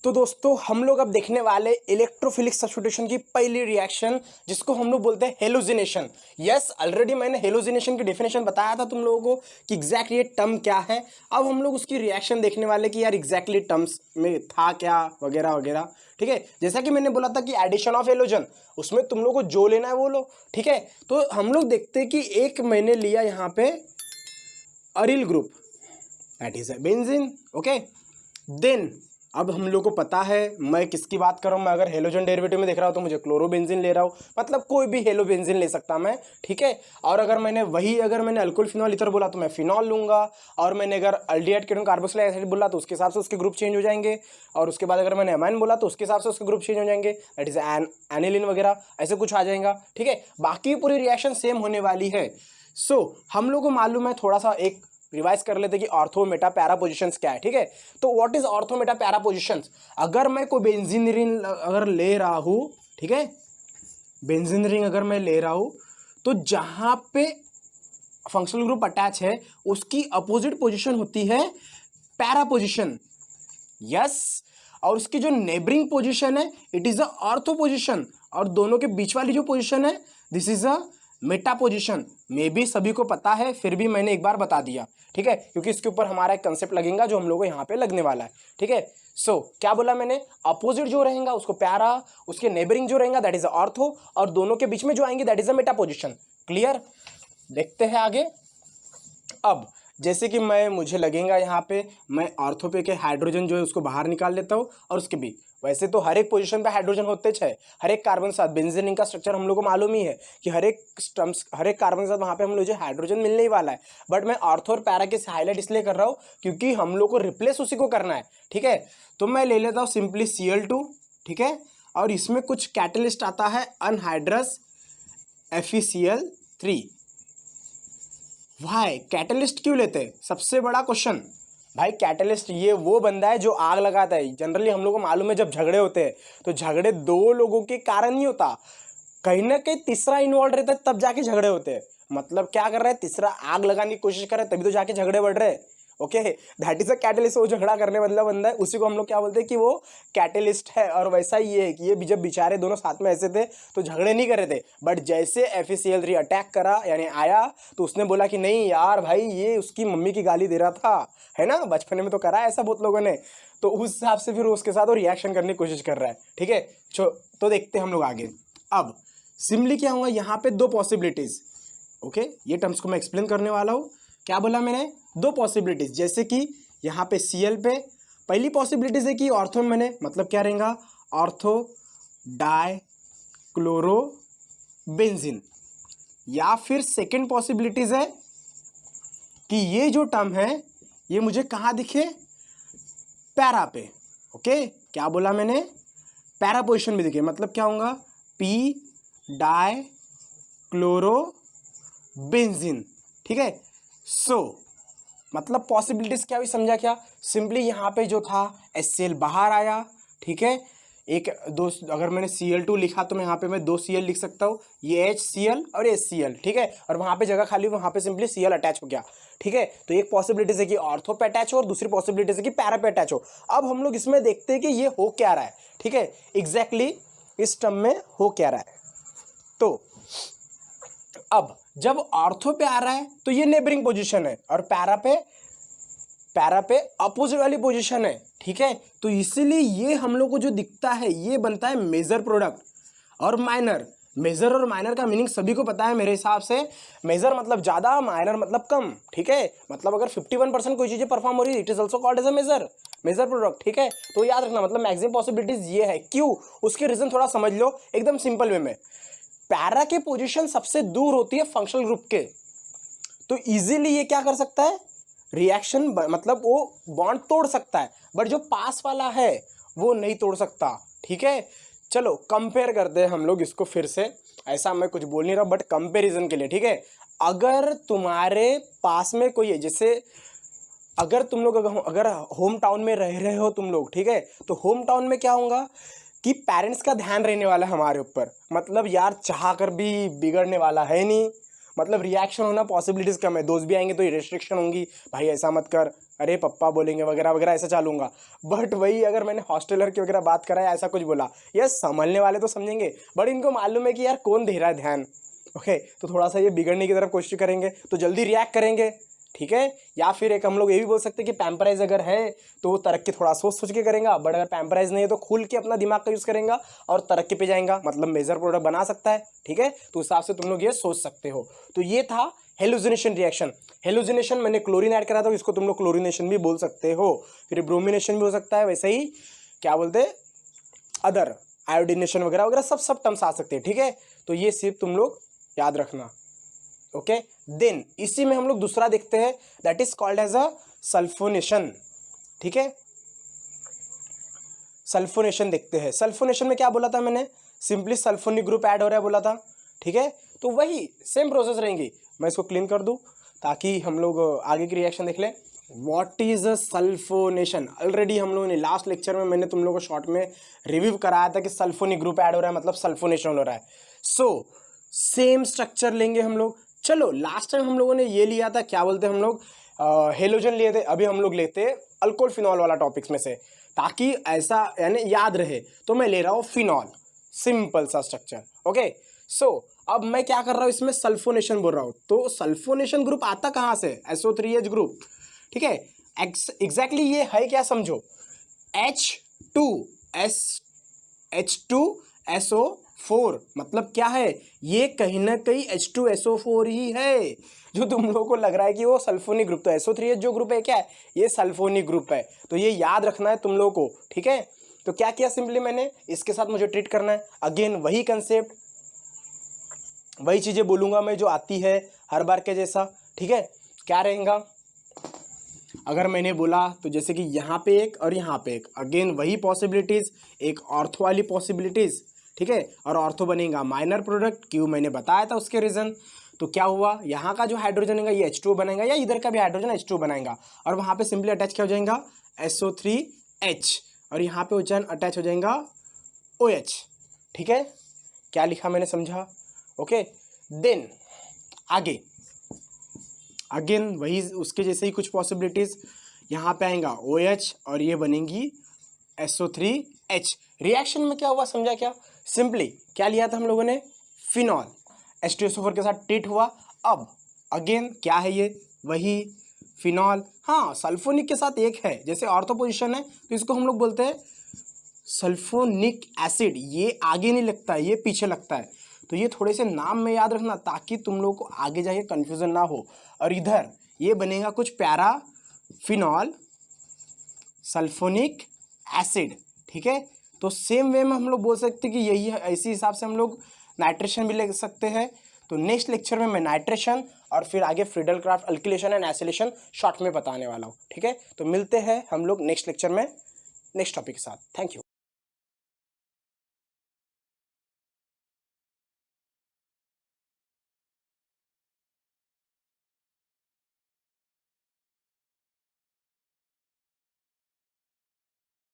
तो दोस्तों हम लोग अब देखने वाले इलेक्ट्रोफिलिक सब्स्टिट्यूशन की पहली रिएक्शन, जिसको हम लोग बोलते हैं हेलोजिनेशन। यस, ऑलरेडी मैंने हेलोजिनेशन की डेफिनेशन बताया था तुम लोगों को कि एग्जैक्टली ये टर्म क्या है। अब हम लोग उसकी रिएक्शन देखने वाले कि यार एग्जैक्टली टर्म्स में था क्या वगैरह वगैरह। ठीक है, जैसा कि मैंने बोला था कि एडिशन ऑफ हेलोजन, उसमें तुम लोग को जो लेना है वो लो। ठीक है, तो हम लोग देखते हैं कि एक मैंने लिया यहाँ पे aryl group, that is a benzene. Okay, then अब हम लोग को पता है मैं किसकी बात कर रहा हूँ। मैं अगर हेलोजन डेरिवेटिव में देख रहा हूँ तो मुझे क्लोरोबेंजीन ले रहा हूँ, मतलब कोई भी हेलोबेंजीन ले सकता मैं। ठीक है, और अगर मैंने अल्कोहल फिनॉल ईथर बोला तो मैं फिनॉल लूंगा, और मैंने अगर अल्डिहाइड कीटोन कार्बोक्सिलिक एसिड बोला तो उसके हिसाब से उसके ग्रुप चेंज हो जाएंगे, और उसके बाद अगर मैंने अमाइन बोला तो उसके हिसाब से उसके ग्रुप चेंज हो जाएंगे, दैट इज एनिलीन वगैरह ऐसे कुछ आ जाएगा। ठीक है, बाकी पूरी रिएक्शन सेम होने वाली है। सो हम लोग को मालूम है, थोड़ा सा एक रिवाइज कर लेते कि ऑर्थो मेटा पैरा पोजिशंस क्या है। ठीक है, तो what is ortho Meta para positions. अगर मैं कोई बेंजीन रिंग अगर ले रहा हूं, ठीक है, बेंजीन रिंग अगर मैं ले रहा हूं तो जहां पे फंक्शनल ग्रुप अटैच है उसकी अपोजिट पोजीशन होती है पैरा पोजीशन। यस, और उसकी जो नेबरिंग पोजीशन है it is a ortho position, और दोनों के बीच वाली जो पोजीशन है this is a meta position. मे भी सभी को पता है, फिर भी मैंने एक बार बता दिया। ठीक है, क्योंकि इसके ऊपर हमारा एक कंसेप्ट लगेगा जो हम लोगों को यहाँ पे लगने वाला है। ठीक है, सो क्या बोला मैंने, अपोजिट जो रहेगा उसको प्यारा, उसके नेबरिंग जो रहेगा दैट इज ऑर्थो, और दोनों के बीच में जो आएंगे that is a meta position. Clear, देखते हैं आगे। अब जैसे कि मुझे लगेगा यहाँ पे मैं ऑर्थो पे के हाइड्रोजन जो है उसको बाहर निकाल लेता हूँ, और उसके भी वैसे तो हर एक पोजीशन पे हाइड्रोजन होते हैं, हर एक कार्बन के साथ। बेंजीन रिंग का स्ट्रक्चर हम लोग को मालूम ही है कि हर एक कार्बन के साथ वहाँ पे हम लोग जो हाइड्रोजन मिलने ही वाला है। बट मैं ऑर्थो और पैरा के हाईलाइट इसलिए कर रहा हूँ क्योंकि हम लोग को रिप्लेस उसी को करना है। ठीक है, तो मैं ले लेता हूँ सिंपली Cl2। ठीक है, और इसमें कुछ कैटलिस्ट आता है अनहाइड्रस FeCl3। भाई कैटलिस्ट क्यों लेते हैं, सबसे बड़ा क्वेश्चन। भाई कैटलिस्ट ये वो बंदा है जो आग लगाता है। जनरली हम लोग को मालूम है जब झगड़े होते हैं तो झगड़े दो लोगों के कारण नहीं होता, कहीं ना कहीं तीसरा इन्वॉल्व रहता है, तब जाके झगड़े होते हैं। मतलब क्या कर रहा है, तीसरा आग लगाने की कोशिश कर रहा है, तभी तो जाके झगड़े बढ़ रहे हैं। Okay, that is a catalyst. वो झगड़ा करने वाला बंदा है, उसी को हम लोग क्या बोलते हैं कि वो कैटलिस्ट है। और वैसा ही ये है कि ये जब बेचारे दोनों साथ में ऐसे थे तो झगड़े नहीं कर रहे थे, बट जैसे FeCl3 अटैक करा यानी आया तो उसने बोला कि नहीं यार भाई ये उसकी मम्मी की गाली दे रहा था, है ना, बचपन में तो करा है ऐसा बहुत लोगों ने। तो उस हिसाब से फिर उसके साथ वो रिएक्शन करने की कोशिश कर रहा है। ठीक है, तो देखते हैं हम लोग आगे। अब सिंपली क्या होगा, यहाँ पे दो पॉसिबिलिटीज। ओके, ये टर्म्स को मैं एक्सप्लेन करने वाला हूँ। क्या बोला मैंने, दो पॉसिबिलिटीज। जैसे कि यहाँ पे Cl पे पहली पॉसिबिलिटीज है कि ऑर्थो में मैंने मतलब क्या रहेगा, ऑर्थो डाई क्लोरो बेंजीन। या फिर सेकेंड पॉसिबिलिटीज है कि ये जो टर्म है ये मुझे कहाँ दिखे, पैरा पे। ओके, क्या बोला मैंने, पैरा पोजिशन में दिखे। मतलब क्या होगा, P डाई क्लोरो बेंजीन। ठीक है, सो मतलब पॉसिबिलिटीज क्या हुई, समझा क्या। सिंपली यहाँ पे जो था HCl बाहर आया। ठीक है, एक दो, अगर मैंने Cl2 लिखा तो मैं यहाँ पे मैं दो Cl लिख सकता हूँ, ये HCl और HCl। ठीक है, और वहाँ पे जगह खाली, वहाँ पे सिंपली Cl अटैच हो गया। ठीक है, तो एक पॉसिबिलिटीज है कि ऑर्थो पे अटैच हो और दूसरी पॉसिबिलिटीज है कि पैरा पे अटैच हो। अब हम लोग इसमें देखते हैं कि ये हो क्या रहा है। ठीक है, एग्जैक्टली इस टर्म में हो क्या रहा है। तो अब जब ऑर्थो पे आ रहा है तो ये नेबरिंग पोजीशन है, और पैरा पे अपोजिट वाली पोजीशन है। ठीक है, तो इसीलिए ये हम लोग को जो दिखता है ये बनता है मेजर प्रोडक्ट और माइनर। मेजर और माइनर का मीनिंग सभी को पता है मेरे हिसाब से। मेजर मतलब ज्यादा, माइनर मतलब कम। ठीक है, मतलब अगर 51% कोई चीजें परफॉर्म हो रही है it is also called as a major product. ठीक है, तो याद रखना, मतलब मैक्सिमम पॉसिबिलिटीज ये है। क्यों, उसके रीजन थोड़ा समझ लो एकदम सिंपल वे में। पैरा के पोजीशन सबसे दूर होती है फंक्शनल ग्रुप के, तो इजीली ये क्या कर सकता है, रिएक्शन मतलब वो बॉन्ड तोड़ सकता है, बट जो पास वाला है वो नहीं तोड़ सकता। ठीक है, चलो कंपेयर करते हैं हम लोग इसको फिर से। ऐसा मैं कुछ बोल नहीं रहा बट कंपेरिजन के लिए। ठीक है, अगर तुम्हारे पास में कोई है, जैसे अगर तुम लोग अगर होम टाउन में रह रहे हो तुम लोग, ठीक है, तो होम टाउन में क्या होगा कि पेरेंट्स का ध्यान रहने वाला है हमारे ऊपर। मतलब यार चाह कर भी बिगड़ने वाला है नहीं, मतलब रिएक्शन होना पॉसिबिलिटीज कम है, दोस्त भी आएंगे तो रिस्ट्रिक्शन होंगी, भाई ऐसा मत कर, अरे पप्पा बोलेंगे वगैरह वगैरह, ऐसा चालूंगा। बट वही अगर मैंने हॉस्टलर की वगैरह बात करा है, ऐसा कुछ बोला, यस संभलने वाले तो समझेंगे, बट इनको मालूम है कि यार कौन दे रहा है ध्यान, ओके, तो थोड़ा सा ये बिगड़ने की तरफ कोशिश करेंगे तो जल्दी रिएक्ट करेंगे, ठीक है। या फिर एक हम लोग ये भी बोल सकते हैं कि पैम्पराइज अगर है तो वो तरक्की थोड़ा सोच सोच के करेगा, बट अगर पैम्पराइज नहीं है तो खुल के अपना दिमाग का यूज़ करेगा और तरक्की पे जाएगा, मतलब मेजर प्रोडक्ट बना सकता है, ठीक है। तो उस हिसाब से तुम लोग ये सोच सकते हो। तो ये था हेलुसिनेशन रिएक्शन। हेलुसिनेशन मैंने क्लोरीन ऐड करा था, इसको तुम लोग क्लोरीनेशन भी बोल सकते हो, फिर ब्रोमिनेशन भी हो सकता है, वैसे ही क्या बोलते हैं अदर आयोडीनेशन वगैरह वगैरह सब टर्म्स आ सकते हैं, ठीक है। तो ये सिर्फ तुम लोग याद रखना, ओके। देन इसी में हम लोग दूसरा देखते हैं, that is called as a sulphonation, ठीक है। सल्फोनेशन देखते हैं। सल्फोनेशन में क्या बोला था मैंने, सिंपली सल्फोनिक ग्रुप ऐड हो रहा है बोला था, ठीक है। तो वही सेम प्रोसेस रहेंगी। मैं इसको क्लीन कर दूं ताकि हम लोग आगे की रिएक्शन देख लें। What is a sulphonation, already हम लोगों ने लास्ट लेक्चर में मैंने तुम लोगों को शॉर्ट में रिव्यू कराया था कि सल्फोनिक ग्रुप ऐड हो रहा है मतलब सल्फोनेशन हो रहा है। सो सेम स्ट्रक्चर लेंगे हम लोग। चलो लास्ट टाइम हम लोगों ने ये लिया था, क्या बोलते हैं हम लोग, हेलोजन लिए थे, अभी हम लोग लेते हैं अल्कोहल फिनॉल वाला टॉपिक्स में से, ताकि ऐसा यानी याद रहे। तो मैं ले रहा हूँ फिनॉल, सिंपल सा स्ट्रक्चर, ओके। सो अब मैं क्या कर रहा हूँ, इसमें सल्फोनेशन बोल रहा हूँ। तो सल्फोनेशन ग्रुप आता कहाँ से, SO3H ग्रुप, ठीक है। एग्जैक्टली ये है क्या समझो, H2SO4 मतलब क्या है, ये कहीं ना कहीं H2SO4 ही है। जो तुम लोगों को लग रहा है कि वो सल्फोनिक ग्रुप, तो SO3H जो ग्रुप है क्या है, ये सल्फोनिक ग्रुप है। तो ये याद रखना है तुम लोगों को, ठीक है। तो क्या किया सिंपली मैंने, इसके साथ मुझे ट्रीट करना है, अगेन वही कंसेप्ट, वही चीजें बोलूंगा मैं जो आती है हर बार के जैसा, ठीक है। क्या रहेगा, अगर मैंने बोला तो जैसे कि यहाँ पे एक और यहाँ पे एक, अगेन वही पॉसिबिलिटीज, एक ऑर्थो वाली पॉसिबिलिटीज, ठीक है। और ऑर्थो बनेगा माइनर प्रोडक्ट, क्यों मैंने बताया था उसके रीजन। तो क्या हुआ, यहाँ का जो हाइड्रोजन है ये H2 बनाएगा, या इधर का भी हाइड्रोजन H2 बनाएगा, और वहाँ पे सिंपली अटैच क्या हो जाएगा, SO3H, और यहाँ पे अटैच हो जाएगा OH, ठीक है। क्या लिखा मैंने समझा, ओके। देन आगे अगेन वही उसके जैसे ही कुछ पॉसिबिलिटीज, यहाँ पे आएगा OH और ये बनेंगी SO3H। रिएक्शन में क्या हुआ समझा क्या, सिंपली क्या लिया था हम लोगों ने, फिनॉल H2SO4 के साथ ट्रीट हुआ। अब अगेन क्या है ये, वही फिनॉल, हाँ सल्फोनिक के साथ एक है, जैसे ऑर्थो पोजिशन है तो इसको हम लोग बोलते हैं सल्फोनिक एसिड, ये आगे नहीं लगता है, ये पीछे लगता है। तो ये थोड़े से नाम में याद रखना ताकि तुम लोग को आगे जाके कंफ्यूजन ना हो। और इधर ये बनेगा कुछ प्यारा फिनॉल सल्फोनिक एसिड, ठीक है। तो सेम वे में हम लोग बोल सकते हैं कि यही है, इसी हिसाब से हम लोग नाइट्रेशन भी ले सकते हैं। तो नेक्स्ट लेक्चर में मैं नाइट्रेशन और फिर आगे Friedel Craft alkylation and acylation short में बताने वाला हूँ, ठीक है। तो मिलते हैं हम लोग नेक्स्ट लेक्चर में नेक्स्ट टॉपिक के साथ। Thank you.